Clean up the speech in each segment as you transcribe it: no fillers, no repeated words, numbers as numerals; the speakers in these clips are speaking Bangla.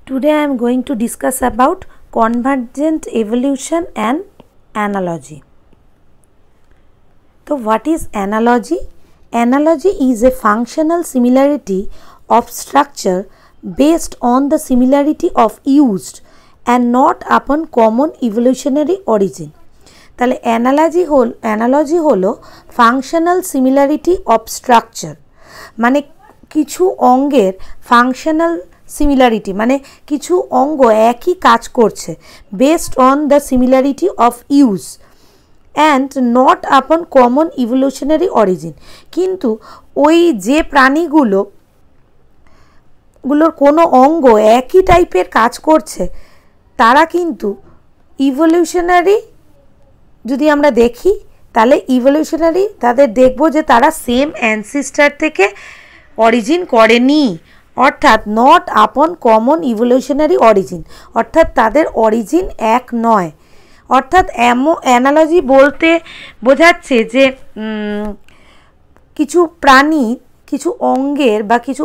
Today I am going to discuss about convergent evolution and analogy. So what is analogy? Analogy is a functional similarity of structure based on the similarity of used and not upon common evolutionary origin. তাহলে অ্যানালজি হলো ফাংশনাল সিমিলারিটি অফ স্ট্রাকচার, মানে কিছু অঙ্গের ফাংশনাল সিমিলারিটি মানে কিছু অঙ্গ একই কাজ করছে based on the similarity of use and not আপন কমন ইভলিউশনারি অরিজিন। কিন্তু ওই যে প্রাণীগুলোর কোনো অঙ্গ একই টাইপের কাজ করছে তারা কিন্তু ইভলিউশনারি যদি আমরা দেখি তাহলে ইভলিউশনারি তাদের দেখব যে তারা সেম অ্যানসিস্টার থেকে অরিজিন করেনি, অর্থাৎ নট আপন কমন ইভলিউশনারি অরিজিন, অর্থাৎ তাদের অরিজিন এক নয়। অর্থাৎ অ্যানালজি বলতে বোঝাচ্ছে যে কিছু প্রাণী কিছু অঙ্গের বা কিছু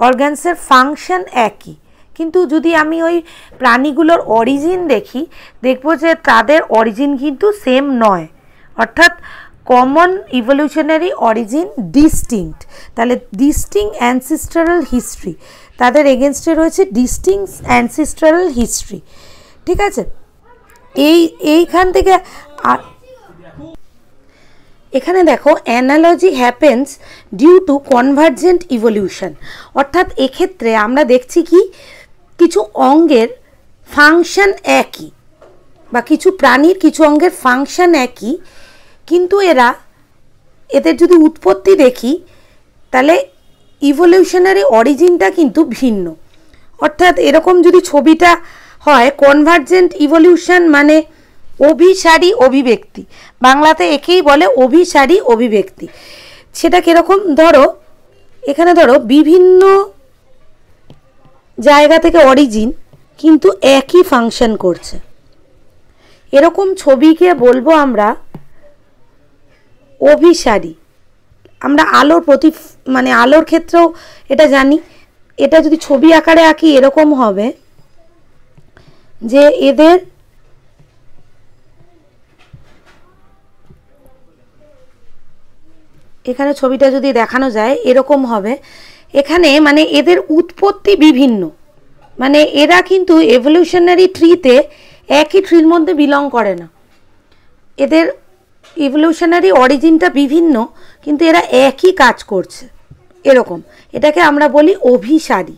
অর্গ্যানসের ফাংশন একই, কিন্তু যদি আমি ওই প্রাণীগুলোর অরিজিন দেখি দেখব যে তাদের অরিজিন কিন্তু সেম নয়, অর্থাৎ কমন ইভলিউশনারি অরিজিন ডিস্টিংক্ট। তাহলে ডিস্টিংক্ট অ্যানসিস্ট্রাল হিস্ট্রি, তাদের এগেনস্টে রয়েছে ডিস্টিংক্ট অ্যানসিস্ট্রাল হিস্ট্রি। ঠিক আছে, এইখান থেকে এখানে দেখো analogy happens due to convergent evolution, অর্থাৎ এক্ষেত্রে আমরা দেখছি কি কিছু অঙ্গের ফাংশন একই বা কিছু প্রাণীর কিছু অঙ্গের ফাংশন একই, কিন্তু এদের যদি উৎপত্তি দেখি তাহলে ইভলিউশনারি অরিজিনটা কিন্তু ভিন্ন। অর্থাৎ এরকম যদি ছবিটা হয় কনভার্জেন্ট ইভলিউশন মানে অভিসারী অভিব্যক্তি, বাংলাতে একেই বলে অভিসারী অভিব্যক্তি। সেটা কীরকম, এখানে ধরো বিভিন্ন জায়গা থেকে অরিজিন কিন্তু একই ফাংশন করছে, এরকম ছবিকে বলবো আমরা অভিসারী। আমরা আলোর ক্ষেত্রেও এটা জানি। এটা যদি ছবি আকারে আঁকি এরকম হবে যে এদের এখানে ছবিটা যদি দেখানো যায় এরকম হবে। এখানে মানে এদের উৎপত্তি বিভিন্ন, মানে এরা কিন্তু এভলিউশনারি ট্রিতে একই ট্রির মধ্যে বিলং করে না, এদের ইভলিউশনারি অরিজিনটা বিভিন্ন কিন্তু এরা একই কাজ করছে, এরকম এটাকে আমরা বলি অভিসারী।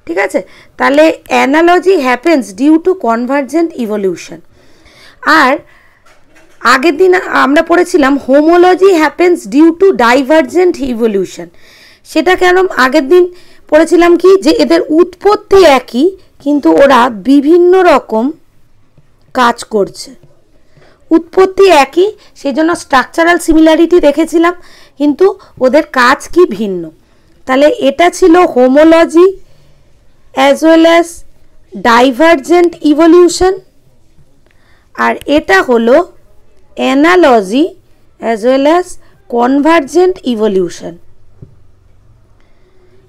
ঠিক আছে, তাহলে analogy happens due to convergent evolution. আর আগের দিন আমরা পড়েছিলাম homology happens due to divergent evolution. সেটা কেন আগের দিন পড়েছিলাম কি যে এদের উৎপত্তি একই কিন্তু ওরা বিভিন্ন রকম কাজ করছে, উৎপত্তি একই সেই জন্য স্ট্রাকচারাল সিমিলারিটি দেখেছিলাম কিন্তু ওদের কাজ কি ভিন্ন। তাহলে এটা ছিল homology as well as divergent evolution, আর এটা হলো analogy as well as convergent evolution.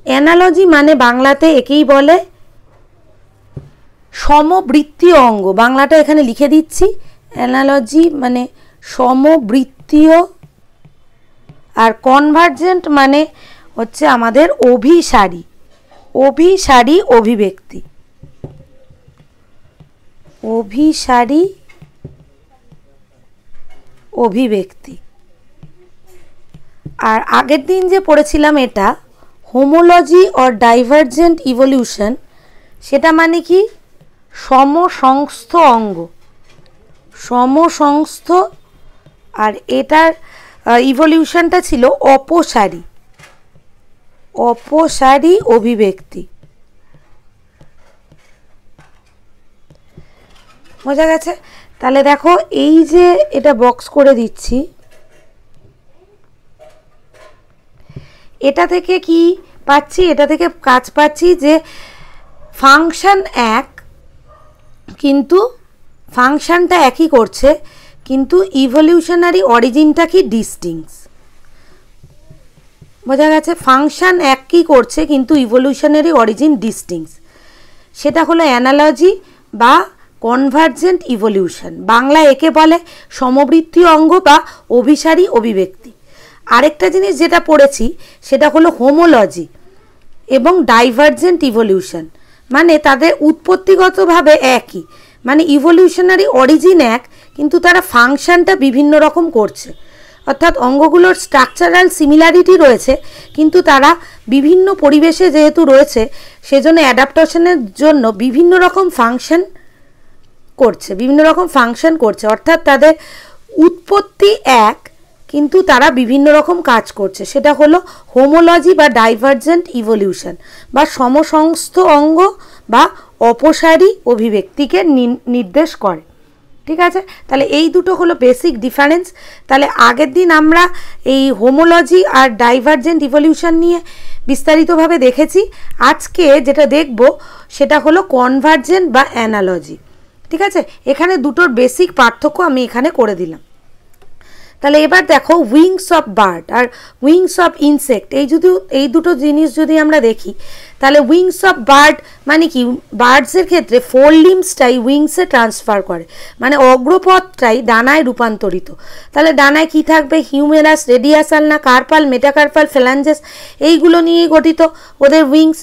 Analogy মানে বাংলাতে একেই বলে সমবৃত্তীয় অঙ্গ, বাংলাটা এখানে লিখে দিচ্ছি। অ্যানালজি মানে সমবৃত্তীয়, আর কনভার্জেন্ট মানে হচ্ছে আমাদের অভিসারী অভিব্যক্তি, অভিসারী অভিব্যক্তি। আর আগের দিন যে পড়েছিলাম এটা হোমোলজি অর ডাইভার্জেন্ট ইভলিউশন, সেটা মানে কি সমসংস্থ অঙ্গ, সমসংস্থ, আর এটার ইভলিউশনটা ছিল অপসারী অভিব্যক্তি। বোঝা গেছে? তাহলে দেখো এই যে এটা বক্স করে দিচ্ছি, এটা থেকে কি পাচ্ছি, এটা থেকে কাজ পাচ্ছি যে ফাংশন এক কিন্তু ফাংশনটা একই করছে কিন্তু ইভলিউশনারি অরিজিনটা কি ডিস্টিংক্ট। বোঝা গেছে? ফাংশন একই করছে কিন্তু ইভলিউশনারি অরিজিন ডিস্টিংক্ট। সেটা হলো অ্যানালজি বা কনভার্জেন্ট ইভলিউশন, বাংলায় একে বলে সমবৃত্তীয় অঙ্গ বা অভিসারী অভিব্যক্তি। আরেকটা জিনিস যেটা পড়েছি সেটা হলো হোমোলজি এবং ডাইভার্জেন্ট ইভলিউশন, মানে তাদের উৎপত্তিগতভাবে একই, মানে ইভলিউশনারি অরিজিন এক, কিন্তু তারা ফাংশনটা বিভিন্ন রকম করছে। অর্থাৎ অঙ্গগুলোর স্ট্রাকচারাল সিমিলারিটি রয়েছে, কিন্তু তারা বিভিন্ন পরিবেশে যেহেতু রয়েছে সেজন্য অ্যাডাপ্টেশনের জন্য বিভিন্ন রকম ফাংশন করছে, অর্থাৎ তাদের উৎপত্তি এক কিন্তু তারা বিভিন্ন রকম কাজ করছে। সেটা হলো হোমোলজি বা ডাইভার্জেন্ট ইভলিউশন বা সমসংস্থ অঙ্গ বা অপসারী অভিব্যক্তিকে নির্দেশ করে। ঠিক আছে, তাহলে এই দুটো হলো বেসিক ডিফারেন্স। তাহলে আগের দিন আমরা এই হোমোলজি আর ডাইভার্জেন্ট ইভলিউশন নিয়ে বিস্তারিতভাবে দেখেছি। আজকে যেটা দেখব সেটা হলো কনভার্জেন্ট বা অ্যানালজি। ঠিক আছে, এখানে দুটোর বেসিক পার্থক্য আমি এখানে করে দিলাম। তাহলে এবার দেখো উইংস অফ বার্ড আর উইংস অফ ইনসেক্ট, এই দুটো জিনিস যদি আমরা দেখি তাহলে উইংস অফ বার্ড মানে কি, বার্ডসের ক্ষেত্রে ফোর লিম্বসটাই উইংসে ট্রান্সফার করে, মানে অগ্রপথটাই ডানায় রূপান্তরিত। তাহলে ডানায় কি থাকবে, হিউমেরাস, রেডিয়াসাল না কার্পাল, মেটাকার্পাল, ফ্যালাঞ্জেস, এইগুলো নিয়েই গঠিত ওদের উইংস।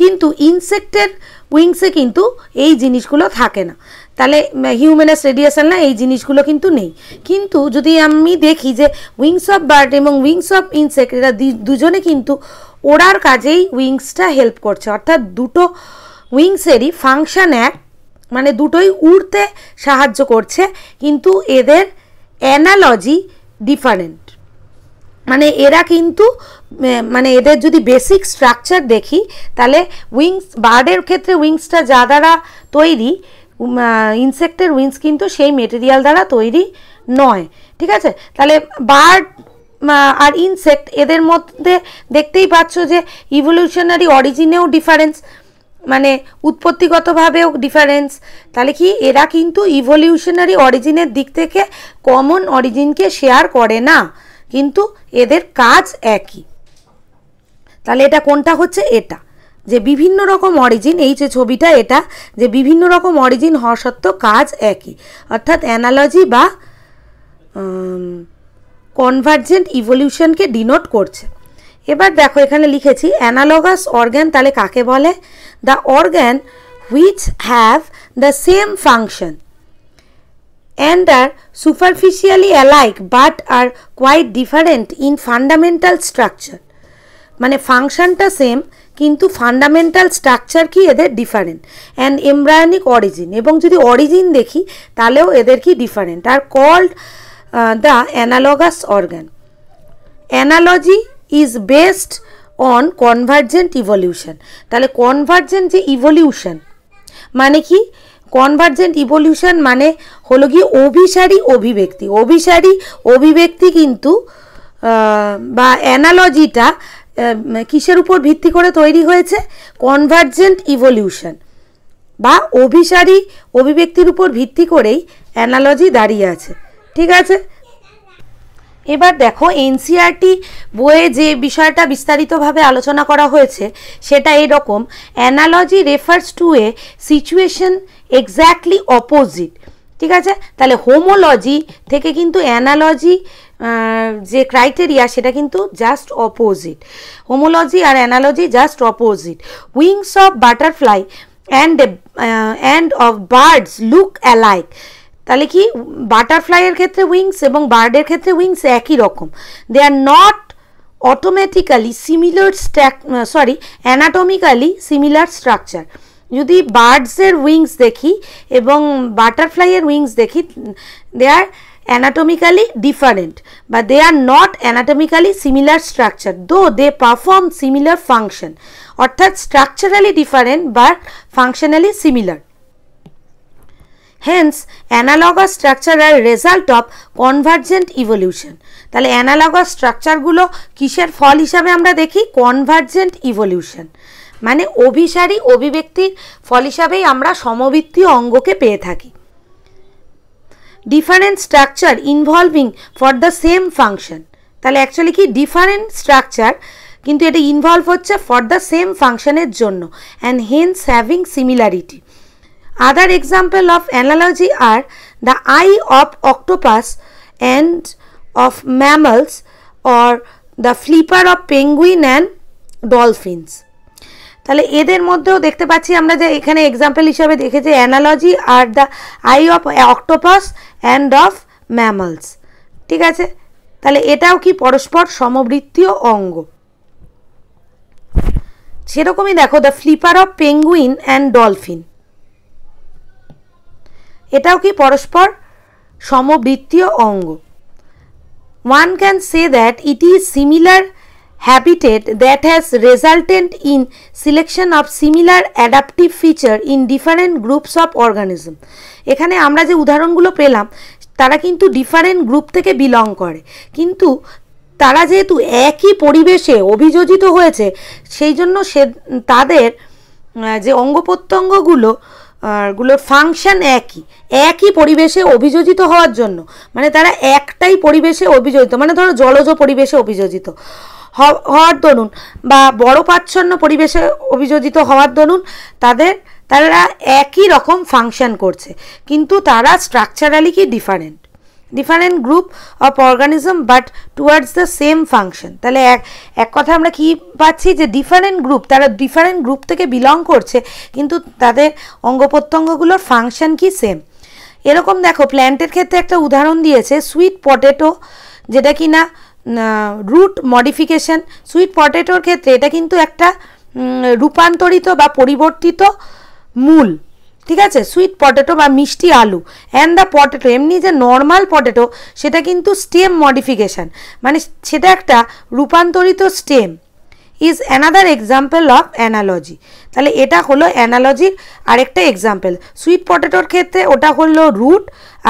কিন্তু ইনসেক্টের উইংসে কিন্তু এই জিনিসগুলো থাকে না, তাহলে হিউম্যানাস, রেডিয়াসাল না, এই জিনিসগুলো কিন্তু নেই। কিন্তু যদি আমি দেখি যে উইংস অফ বার্ড এবং উইংস অফ ইনসেক্ট এরা দুজনে কিন্তু ওড়ার কাজেই উইংসটা হেল্প করছে, অর্থাৎ দুটো উইংসেরই ফাংশন এক, মানে দুটোই উড়তে সাহায্য করছে, কিন্তু এদের অ্যানালজি ডিফারেন্ট। মানে এরা কিন্তু মানে এদের যদি বেসিক স্ট্রাকচার দেখি তাহলে উইংস, বার্ডের ক্ষেত্রে উইংসটা যা দ্বারা তৈরি, ইনসেক্টের উইংস কিন্তু সেই মেটেরিয়াল দ্বারা তৈরি নয়। ঠিক আছে, তাহলে বার্ড আর ইনসেক্ট এদের মধ্যে দেখতেই পাচ্ছ যে ইভলিউশনারি অরিজিনেও ডিফারেন্স, মানে উৎপত্তিগতভাবেও ডিফারেন্স। তাহলে কি এরা কিন্তু ইভলিউশনারি অরিজিনের দিক থেকে কমন অরিজিনকে শেয়ার করে না, কিন্তু এদের কাজ একই। তাহলে এটা কোনটা হচ্ছে, এটা যে বিভিন্ন রকম অরিজিন, এই যে ছবিটা এটা যে বিভিন্ন রকম অরিজিন হওয়া সত্ত্বেও কাজ একই, অর্থাৎ অ্যানালজি বা কনভার্জেন্ট ইভলিউশনকে ডিনোট করছে। এবার দেখো এখানে লিখেছি অ্যানালগাস অর্গ্যান, তাহলে কাকে বলে, the organ which have the same function and are superficially alike but are quite different in fundamental structure, মানে ফাংশনটা সেম কিন্তু ফান্ডামেন্টাল স্ট্রাকচার কি এদের ডিফারেন্ট, অ্যান্ড এমব্রায়োনিক অরিজিন, এবং যদি অরিজিন দেখি তাহলেও এদের কি ডিফারেন্ট, আর called the analogous organ. Analogy is based on convergent evolution, তাহলে কনভার্জেন্ট যে ইভলিউশন মানে কি, কনভার্জেন্ট ইভলিউশন মানে হলো গিয়ে অভিসারী অভিব্যক্তি। অভিসারী অভিব্যক্তি কিন্তু বা অ্যানালজিটা কিসের উপর ভিত্তি করে তৈরি হয়েছে, কনভার্জেন্ট ইভলিউশন বা অভিসারী অভিব্যক্তির উপর ভিত্তি করেই অ্যানালজি দাঁড়িয়ে আছে। ঠিক আছে, এবার দেখো এনসিইআরটি বইয়ে যে বিষয়টা বিস্তারিতভাবে আলোচনা করা হয়েছে সেটা এরকম, analogy refers to a situation exactly opposite. ঠিক আছে, তাহলে হোমোলজি থেকে কিন্তু অ্যানালজি যে ক্রাইটেরিয়া সেটা কিন্তু জাস্ট অপোজিট, হোমোলজি আর analogy just opposite. Wings of butterfly and of birds look alike, তাহলে কি বাটারফ্লাইয়ের ক্ষেত্রে উইংস এবং বার্ডের ক্ষেত্রে উইংস একই রকম, they are not automatically similar anatomically similar structure. যদি বার্ডসের উইংস দেখি এবং বাটারফ্লাইয়ের উইংস দেখি, দে আর অ্যানাটমিক্যালি ডিফারেন্ট বা they are not anatomically similar structure though they perform similar function, অর্থাৎ structurally different but functionally similar. Hence, analogous structure are result of convergent evolution. তাহলে অ্যানালগাস স্ট্রাকচারগুলো কিসের ফল হিসাবে আমরা দেখি, কনভার্জেন্ট ইভলিউশন, মানে অভিসারী অভিব্যক্তির ফল হিসাবেই আমরা সমবৃত্তীয় অঙ্গকে পেয়ে থাকি। Different structure involving for the same function, তাহলে অ্যাকচুয়ালি কি ডিফারেন্ট স্ট্রাকচার কিন্তু এটা ইনভলভ হচ্ছে ফর দ্য সেম ফাংশনের জন্য, and hence having similarity. Other example of analogy are the I of octopus and of mammals or the flipper of penguin and dolphins. তাহলে এদের মধ্যেও দেখতে পাচ্ছি আমরা যে এখানে এক্সাম্পল হিসাবে দেখেছি analogy are the I of octopus and of mammals. ঠিক আছে, তাহলে এটাও কি পরস্পর সমবৃত্তীয় অঙ্গ। সেরকমই দেখো the flipper of penguin and dolphin, এটাও কি পরস্পর সমবৃত্তীয় অঙ্গ। One can say that it is similar habitat that has resulted in selection of similar adaptive feature in different groups of organism. এখানে আমরা যে উদাহরণগুলো পেলাম তারা কিন্তু ডিফারেন্ট গ্রুপ থেকে বিলং করে, কিন্তু তারা যেহেতু একই পরিবেশে অভিযোজিত হয়েছে সেই জন্য তাদের যে অঙ্গ প্রত্যঙ্গগুলোর ফাংশন একই পরিবেশে অভিযোজিত হওয়ার জন্য, মানে তারা একটাই পরিবেশে অভিযোজিত, মানে ধরো জলজ পরিবেশে অভিযোজিত হওয়ার দরুন বা বড় পাচ্ছন্ন পরিবেশে অভিযোজিত হওয়ার দরুন তারা একই রকম ফাংশন করছে, কিন্তু তারা স্ট্রাকচারালি কি different group of organism but towards the same function. তাহলে এক কথা আমরা কি পাচ্ছি যে তারা ডিফারেন্ট গ্রুপ থেকে বিলং করছে, কিন্তু তাদের অঙ্গ প্রত্যঙ্গগুলোর ফাংশন কি সেম। এরকম দেখো প্ল্যান্টের ক্ষেত্রে একটা উদাহরণ দিয়েছে সুইট পটেটো, যেটা কি না রুট মডিফিকেশন। সুইট পটেটোর ক্ষেত্রে এটা কিন্তু একটা রূপান্তরিত বা পরিবর্তিত মূল, ঠিক আছে, সুইট পটেটো বা মিষ্টি আলু। অ্যান্ড দ্য পটেটো, এমনি যে নর্মাল পটেটো সেটা কিন্তু স্টেম মডিফিকেশান, মানে সেটা একটা রূপান্তরিত stem, is another example of analogy. তাহলে এটা হলো অ্যানালজির আরেকটা এক্সাম্পল। সুইট পটেটোর ক্ষেত্রে ওটা হলো রুট,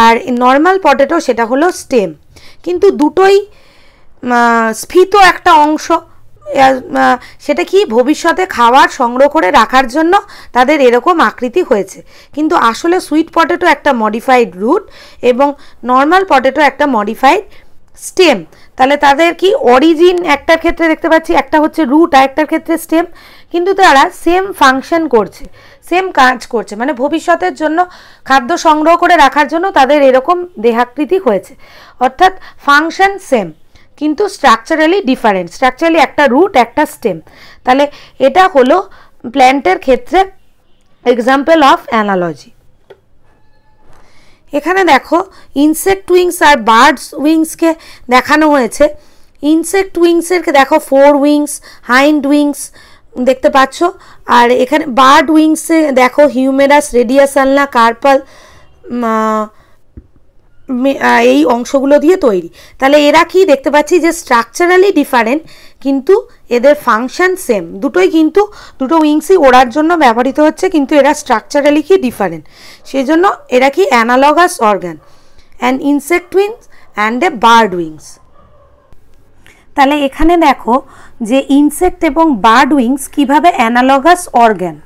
আর নর্মাল পটেটো সেটা হলো স্টেম, কিন্তু দুটোই স্ফীত একটা অংশ, সেটা কি ভবিষ্যতে খাবার সংগ্রহ করে রাখার জন্য তাদের এরকম আকৃতি হয়েছে, কিন্তু আসলে সুইট পটেটো একটা মডিফাইড রুট এবং নর্মাল পটেটো একটা মডিফাইড স্টেম। তাহলে তাদের কি অরিজিন একটার ক্ষেত্রে দেখতে পাচ্ছি একটা হচ্ছে রুট আর একটার ক্ষেত্রে স্টেম, কিন্তু তারা সেম ফাংশন করছে, সেম কাজ করছে, মানে ভবিষ্যতের জন্য খাদ্য সংগ্রহ করে রাখার জন্য তাদের এরকম দেহাকৃতি হয়েছে, অর্থাৎ ফাংশন সেম কিন্তু স্ট্রাকচারালি ডিফারেন্ট, স্ট্রাকচারালি একটা রুট একটা স্টেম। তাহলে এটা হলো প্ল্যান্টের ক্ষেত্রে এক্সাম্পল অফ অ্যানালজি। এখানে দেখো ইনসেক্ট উইংস আর বার্ডস উইংসকে দেখানো হয়েছে। ইনসেক্ট উইংসের দেখো 4 উইংস, হাইন্ড উইংস দেখতে পাচ্ছ, আর এখানে বার্ড উইংসে দেখো হিউমেরাস, রেডিয়াস আলনা, কার্পাল এই অংশগুলো দিয়ে তৈরি। তাহলে এরা কি দেখতে পাচ্ছি যে স্ট্রাকচারালি ডিফারেন্ট কিন্তু এদের ফাংশন সেম, দুটোই কিন্তু দুটো উইংসই ওড়ার জন্য ব্যবহৃত হচ্ছে, কিন্তু এরা স্ট্রাকচারালি কি ডিফারেন্ট, সেই জন্য এরা কি analogous organ, and insect wings and a bird wings. তাহলে এখানে দেখো যে ইনসেক্ট এবং বার্ড উইংস কিভাবে analogous organ.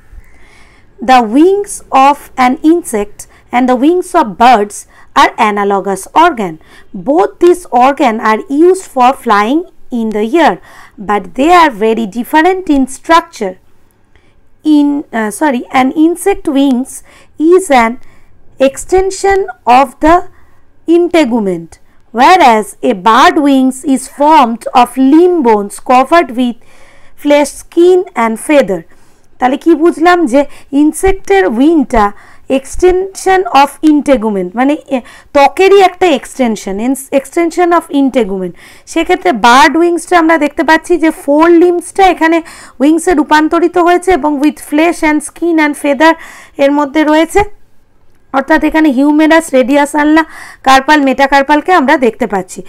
The wings of an insect and the wings of birds are analogous organ. Both these organs are used for flying in the air, but they are very different in structure. An insect wings is an extension of the integument, whereas a bird wings is formed of limb bones covered with flesh, skin and feather. তাহলে কি বুঝলাম যে ইনসেক্টের উইংটা এক্সটেনশন অফ ইন্টেগুমেন্ট, মানে ত্বকেরই একটা এক্সটেনশন অফ ইন্টেগুমেন্ট। সেক্ষেত্রে বার্ড উইংসটা আমরা দেখতে পাচ্ছি যে 4 লিম্বসটা এখানে উইংসে রূপান্তরিত হয়েছে এবং with flesh and skin and feather এর মধ্যে রয়েছে, অর্থাৎ এখানে হিউমেরাস, রেডিয়াস আলনা, কার্পাল, মেটাকার্পালকে আমরা দেখতে পাচ্ছি।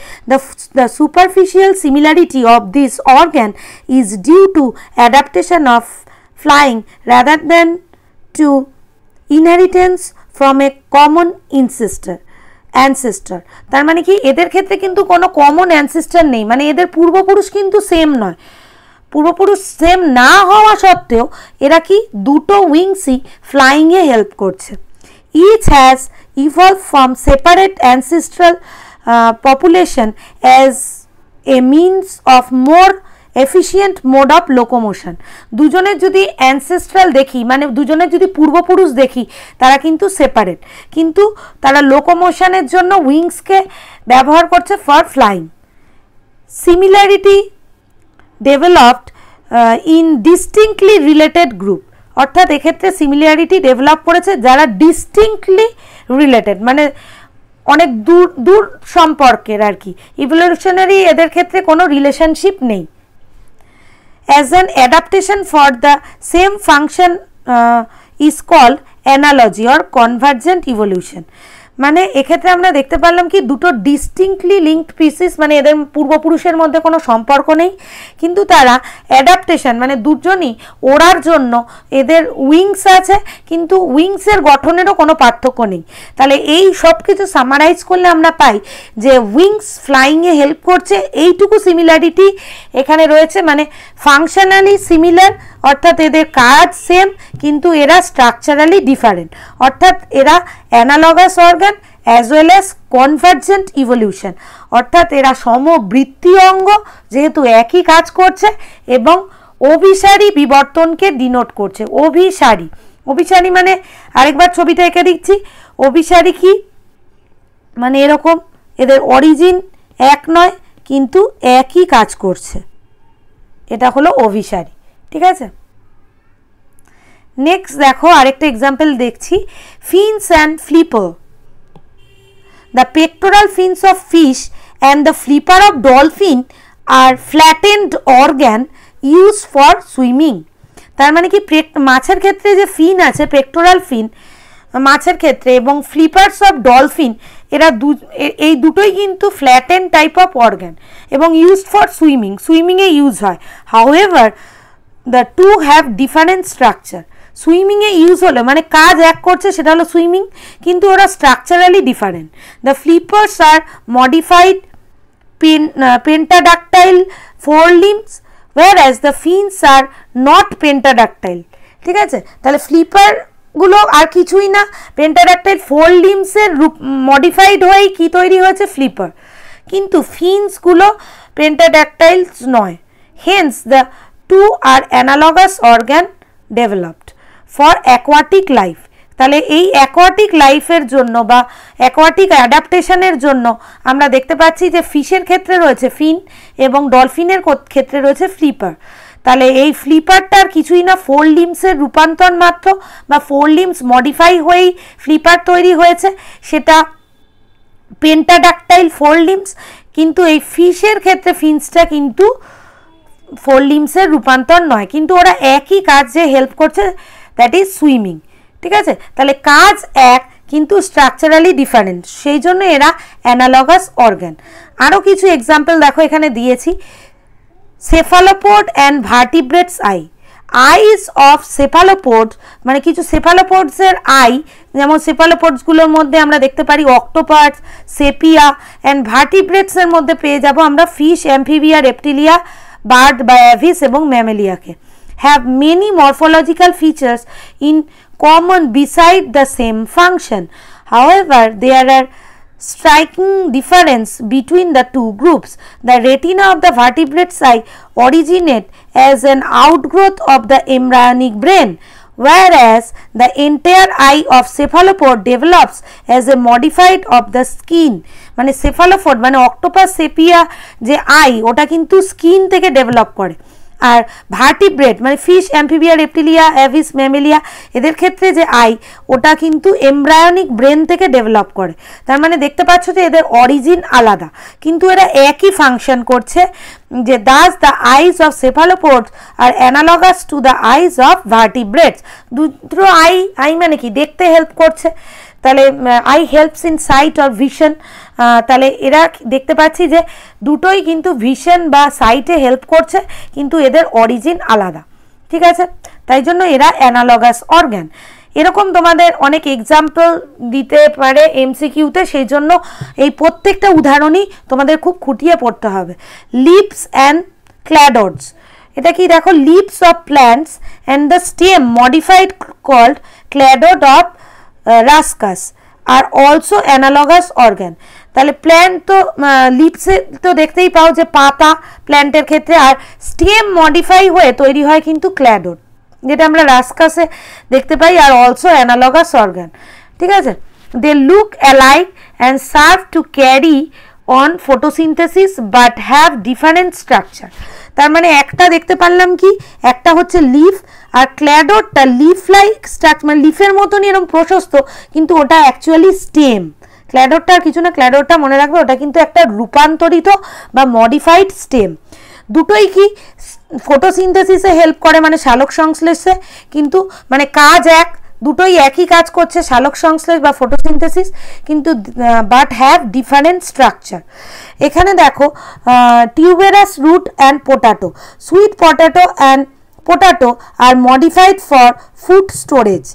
The superficial similarity of this organ is due to adaptation of flying rather than to inheritance from a common ancestor. তার মানে কি এদের ক্ষেত্রে কিন্তু কোনো কমন অ্যানসেস্টার নেই, মানে এদের পূর্বপুরুষ কিন্তু সেম নয়। পূর্বপুরুষ সেম না হওয়া সত্ত্বেও এরা কি দুটো উইংসই ফ্লাইংয়ে হেল্প করছে। Each has evolve from separate ancestral population as a means of more efficient mode of locomotion. দুজনের যদি অ্যানসেস্ট্রাল দেখি, মানে দুজনের যদি পূর্বপুরুষ দেখি, তারা কিন্তু সেপারেট, কিন্তু তারা লোকোমোশনের জন্য উইংসকে ব্যবহার করছে for flying. Similarity developed in distinctly related group, অর্থাৎ এক্ষেত্রে সিমিলারিটি ডেভেলপ করেছে যারা ডিস্টিংক্টলি রিলেটেড, মানে অনেক দূর দূর সম্পর্কের আর কি। ইভলিউশনারি এদের ক্ষেত্রে কোনো রিলেশনশিপ নেই। As an adaptation for the same function is called analogy or convergent evolution. মানে এক্ষেত্রে আমরা দেখতে পারলাম কি দুটো ডিস্টিংক্টলি লিঙ্কড স্পিসিস, মানে এদের পূর্বপুরুষের মধ্যে কোনো সম্পর্ক নেই, কিন্তু তারা অ্যাডাপ্টেশন মানে দুজনই ওড়ার জন্য এদের উইংস আছে, কিন্তু উইংসের গঠনেরও কোনো পার্থক্য নেই। তাহলে এই সব কিছু সামারাইজ করলে আমরা পাই যে উইংস ফ্লাইংয়ে হেল্প করছে, এইটুকু সিমিলারিটি এখানে রয়েছে, মানে ফাংশনালি সিমিলার, অর্থাৎ এদের কাজ সেম, কিন্তু এরা স্ট্রাকচারালি ডিফারেন্ট, অর্থাৎ এরা analogous organ as well as convergent evolution, অর্থাৎ এরা সমবৃত্তীয় অঙ্গ যেহেতু একই কাজ করছে এবং অভিসারী বিবর্তনকে ডিনোট করছে। অভিসারী, অভিসারী মানে আরেকবার ছবিটা এঁকে দিচ্ছি। অভিসারী কি মানে এরকম এদের অরিজিন এক নয় কিন্তু একই কাজ করছে, এটা হলো অভিসারী। ঠিক আছে, নেক্সট দেখো আরেকটা এক্সাম্পল দেখছি, fins and flipper. The pectoral fins of fish and the flipper of dolphin are flattened organ use for swimming. তার মানে কি মাছের ক্ষেত্রে যে ফিন আছে, পেক্টোরাল ফিন মাছের ক্ষেত্রে, এবং ফ্লিপার্স অফ ডলফিন, এরা এই দুটোই কিন্তু ফ্ল্যাটেন টাইপ অফ অর্গ্যান এবং ইউজ ফর সুইমিং, সুইমিংয়ে ইউজ হয়। However the two have different structure. সুইমিংয়ে ইউজ হলো মানে কাজ এক করছে, সেটা হলো সুইমিং, কিন্তু ওরা structurally different. The flippers are modified pentadactyl forelimbs whereas the fins are not pentadactyl। ঠিক আছে, তাহলে ফ্লিপারগুলো আর কিছুই না, পেন্টাডাক্টাইল ফোর লিম্বসের মডিফাইড হয়েই কি তৈরি হয়েছে, ফ্লিপার, কিন্তু ফিন্সগুলো পেন্টাডাক্টাইলস নয়। Hence the two are analogous organ developed for aquatic life. তাহলে এই অ্যাকোয়াটিক লাইফের জন্য বা অ্যাকোয়াটিক অ্যাডাপ্টেশনের জন্য আমরা দেখতে পাচ্ছি যে ফিশের ক্ষেত্রে রয়েছে ফিন এবং ডলফিনের ক্ষেত্রে রয়েছে ফ্লিপার। তাহলে এই ফ্লিপারটার কিছুই না, ফোর লিম্বসের রূপান্তর মাত্র, বা ফোর লিম্বস মডিফাই হয়েই ফ্লিপার তৈরি হয়েছে, সেটা পেন্টাডাক্টাইল ফোর লিম্বস, কিন্তু এই ফিশের ক্ষেত্রে ফিন্সটা কিন্তু ফোর লিম্বসের রূপান্তর নয়, কিন্তু ওরা একই কাজ যে হেল্প করছে, দ্যাট ইজ সুইমিং। ঠিক আছে, তাহলে কাজ এক কিন্তু স্ট্রাকচারালি ডিফারেন্ট, সেই জন্য এরা অ্যানালগাস অর্গান। আরও কিছু এক্সাম্পল দেখো এখানে দিয়েছি, cephalopod and vertebrates eye. Eyes of cephalopod মানে কিছু সেফালোপোডসের আই, যেমন সেফালোপোডসগুলোর মধ্যে আমরা দেখতে পারি অক্টোপাস, সেপিয়া, অ্যান্ড ভার্টিব্রেটসের মধ্যে পেয়ে যাব আমরা ফিশ, অ্যাম্ফিবিয়া, রেপটিলিয়া, বার্ড বা অ্যাভিস এবং ম্যামেলিয়াকে। have many morphological features in common beside the same function. However, there are striking difference between the two groups. The retina of the vertebrates eye originate as an outgrowth of the embryonic brain, whereas the entire eye of cephalopod develops as a modified of the skin. মানে cephalopod মানে অক্টোপাস, সেপিয়া যে আই ওটা কিন্তু স্কিন থেকে ডেভেলপ করে, আর ভার্টিব্রেট মানে ফিশ, অ্যাম্ফিবিয়া, রেপটিলিয়া, অ্যাভিস, ম্যামেলিয়া এদের ক্ষেত্রে যে আই ওটা কিন্তু এমব্রায়োনিক ব্রেন থেকে ডেভেলপ করে। তার মানে দেখতে পাচ্ছ যে এদের অরিজিন আলাদা, কিন্তু এরা একই ফাংশন করছে, যে thus the eyes of cephalopods are analogous to the eyes of vertebrates. দুটো আই মানে কি, দেখতে হেল্প করছে, তাহলে eye helps in sight or vision. তাহলে এরা দেখতে পাচ্ছি যে দুটোই কিন্তু ভিশন বা সাইটে হেল্প করছে, কিন্তু এদের অরিজিন আলাদা। ঠিক আছে, তাই জন্য এরা অ্যানালগাস অর্গান। এরকম তোমাদের অনেক এক্সাম্পল দিতে পারে এমসিকিউতে, সেই জন্য এই প্রত্যেকটা উদাহরণই তোমাদের খুব খুঁটিয়ে পড়তে হবে। লিভস অ্যান্ড ক্ল্যাডোডস, এটা কি দেখো, leaves of plants and the stem modified called cladode of ruscus are also analogous organ. তাহলে প্ল্যান্ট তো লিভসে তো দেখতেই পাও যে পাতা প্ল্যান্টের ক্ষেত্রে, আর স্টেম মডিফাই হয়ে তৈরি হয় কিন্তু ক্ল্যাডোড, যেটা আমরা রাস্কাসে দেখতে পাই, আর অলসো অ্যানালগাস অর্গান। ঠিক আছে, they look alike and serve to carry on photosynthesis but have different structure. তার মানে একটা দেখতে পারলাম কি, একটা হচ্ছে লিফ, আর ক্ল্যাডোডটা লিফ লাইক স্ট্রাকচার, মানে লিফের মতনই এরকম প্রশস্ত, কিন্তু ওটা অ্যাকচুয়ালি স্টেম। ক্ল্যাডোডটা আর কিছু না, ক্ল্যাডোডটা মনে রাখবে ওটা কিন্তু একটা রূপান্তরিত বা মডিফাইড স্টেম। দুটোই কি ফটোসিনথেসিসে হেল্প করে, মানে সালোক সংশ্লেষে, কিন্তু মানে কাজ এক, দুটোই একই কাজ করছে, সালোক সংশ্লেষ বা ফটোসিনথেসিস, কিন্তু বাট হ্যাভ ডিফারেন্ট স্ট্রাকচার। এখানে দেখো tuberous root and potato, sweet potato and potato are modified for food storage.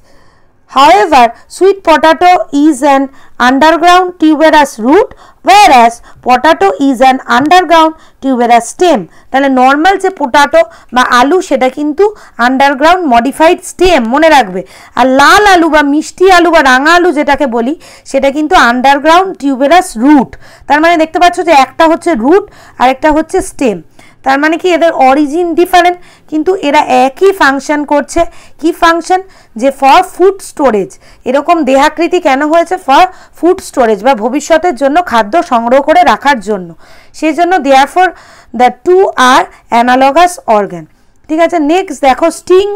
However, sweet potato is an underground tuberous root, whereas potato is an underground tuberous stem. তাহলে নর্মাল যে পোটাটো বা আলু সেটা কিন্তু আন্ডারগ্রাউন্ড মডিফাইড স্টেম, মনে রাখবে। আর লাল আলু বা মিষ্টি আলু বা রাঙা আলু যেটাকে বলি সেটা কিন্তু আন্ডারগ্রাউন্ড টিউবেরাস রুট। তার মানে দেখতে পাচ্ছ যে একটা হচ্ছে রুট আর একটা হচ্ছে স্টেম। তার মানে কি এদের অরিজিন ডিফারেন্ট, কিন্তু এরা একই ফাংশন করছে। কি ফাংশন? যে ফর ফুড স্টোরেজ, এরকম দেহাকৃতি কেন হয়েছে? ফর ফুড স্টোরেজ বা ভবিষ্যতের জন্য খাদ্য সংগ্রহ করে রাখার জন্য। সেই জন্য therefore the two are analogous organ. ঠিক আছে, নেক্সট দেখো sting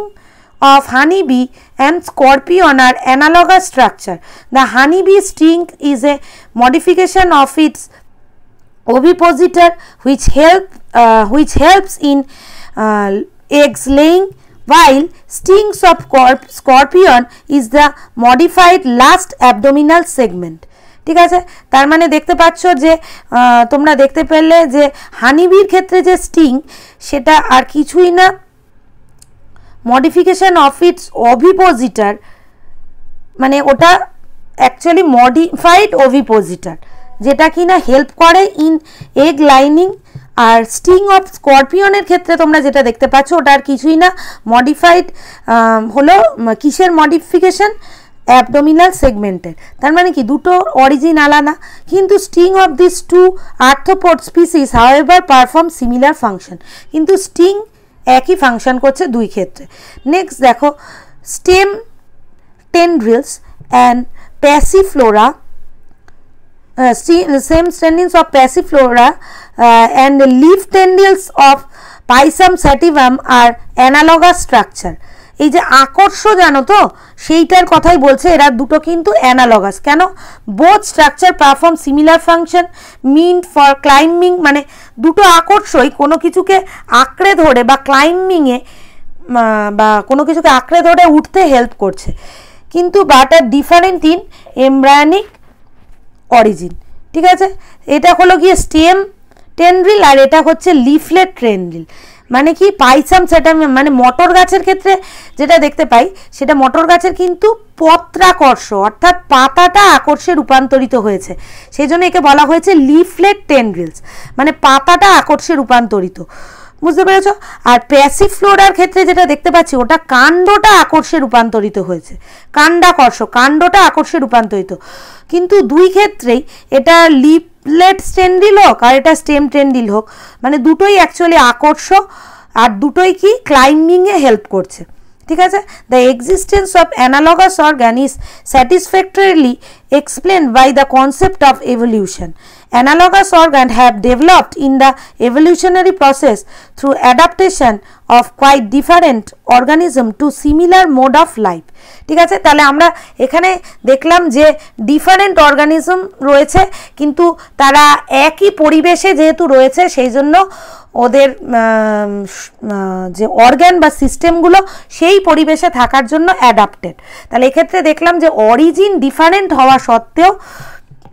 of honeybee and scorpion are analogous structure. The honeybee sting is a modification of its ovipositor which helps in eggs laying, while stings of scorpion is the modified last abdominal segment. ঠিক আছে, তার মানে দেখতে পাচ্ছ যে তোমরা দেখতে পেলে যে হানিবির ক্ষেত্রে যে স্টিং সেটা আর কিছুই না, মডিফিকেশন অফ ইটস ওভিপোজিটার, মানে ওটা অ্যাকচুয়ালি মডিফাইড ওভিপোজিটার, যেটা কিনা হেল্প করে ইন এগ লাইনিং। আর স্টিং অফ স্করপিয়নের ক্ষেত্রে তোমরা যেটা দেখতে পাচ্ছ ওটা আর কিছুই না, মডিফাইড হলো কিসের মডিফিকেশন? অ্যাবডোমিনাল সেগমেন্টের। তার মানে কি দুটো অরিজিন আলাদা, কিন্তু sting of this two arthropod species however perform similar function, কিন্তু স্টিং একই ফাংশন করছে দুই ক্ষেত্রে। নেক্সট দেখো stem tendrils and passiflora, same standings of passiflora and the leaf tendrils of Pisum sativum are analogous structure. এই যে আকর্ষ জানো তো সেইটার কথাই বলছে, এরা দুটো কিন্তু অ্যানালগাস। কেন? Both structure perform similar function meant for climbing, মানে দুটো আকর্ষই কোনো কিছুকে আঁকড়ে ধরে বা ক্লাইম্বিংয়ে বা কোনো কিছুকে আঁকড়ে ধরে উঠতে হেল্প করছে, কিন্তু but are different in embryonic origin. ঠিক আছে, এটা হলো গিয়ে স্টেম টেন্ড্রিল আর এটা হচ্ছে লিফলেট টেন্ড্রিল। মানে কি পাইসাম সেটা মানে মটর গাছের ক্ষেত্রে যেটা দেখতে পাই সেটা মটর গাছের কিন্তু পত্রাকর্ষ, অর্থাৎ পাতাটা আকর্ষে রূপান্তরিত হয়েছে, সেই জন্য একে বলা হয়েছে লিফলেট টেন্ড্রিলস, মানে পাতাটা আকর্ষে রূপান্তরিত। বুঝতে পেরেছ? আর প্যাসিফ্লোরার ক্ষেত্রে যেটা দেখতে পাচ্ছি ওটা কাণ্ডটা আকর্ষে রূপান্তরিত হয়েছে, কাণ্ডাকর্ষ, কাণ্ডটা আকর্ষে রূপান্তরিত। কিন্তু দুই ক্ষেত্রেই এটা লিফলেট টেন্ড্রিল হোক আর এটা স্টেম টেন্ড্রিল হোক, মানে দুটোই অ্যাকচুয়ালি আকর্ষ আর দুটোই কি ক্লাইম্বিংয়ে হেল্প করছে। ঠিক আছে, the existence of analogous organ is satisfactorily explained by the concept of evolution. Analogous organs have developed in the evolutionary process through adaptation of quite different organism to similar mode of life. ঠিক আছে, তাহলে আমরা এখানে দেখলাম যে ডিফারেন্ট অর্গানিজম রয়েছে, কিন্তু তারা একই পরিবেশে যেহেতু রয়েছে সেই জন্য ওদের যে অর্গান বা সিস্টেমগুলো সেই পরিবেশে থাকার জন্য অ্যাডাপ্টেড। তাহলে এক্ষেত্রে দেখলাম যে অরিজিন ডিফারেন্ট হওয়া সত্ত্বেও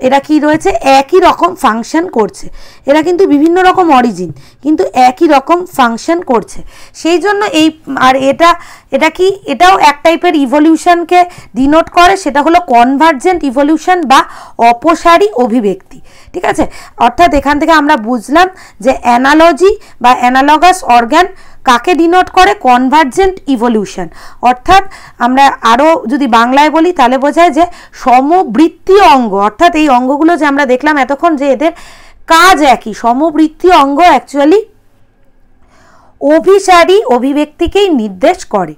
এরা কি রয়েছে, একই রকম ফাংশন করছে। এরা কিন্তু বিভিন্ন রকম অরিজিন কিন্তু একই রকম ফাংশন করছে, সেই জন্য এই আর এটা কি এটাও এক টাইপের ইভলিউশনকে ডিনোট করে, সেটা হলো কনভার্জেন্ট ইভলিউশন বা অপসারী অভিব্যক্তি। ঠিক আছে, অর্থাৎ এখান থেকে আমরা বুঝলাম যে অ্যানালজি বা অ্যানালগাস অর্গান কাকে ডিনোট করে? Convergent evolution. অর্থাৎ আমরা আরও যদি বাংলায় বলি তাহলে বোঝায় যে সমবৃত্তীয় অঙ্গ, অর্থাৎ এই অঙ্গগুলো যে আমরা দেখলাম এতক্ষণ যে এদের কাজ একই, সমবৃত্তীয় অঙ্গ অ্যাকচুয়ালি অভিসারী অভিব্যক্তিকেই নির্দেশ করে।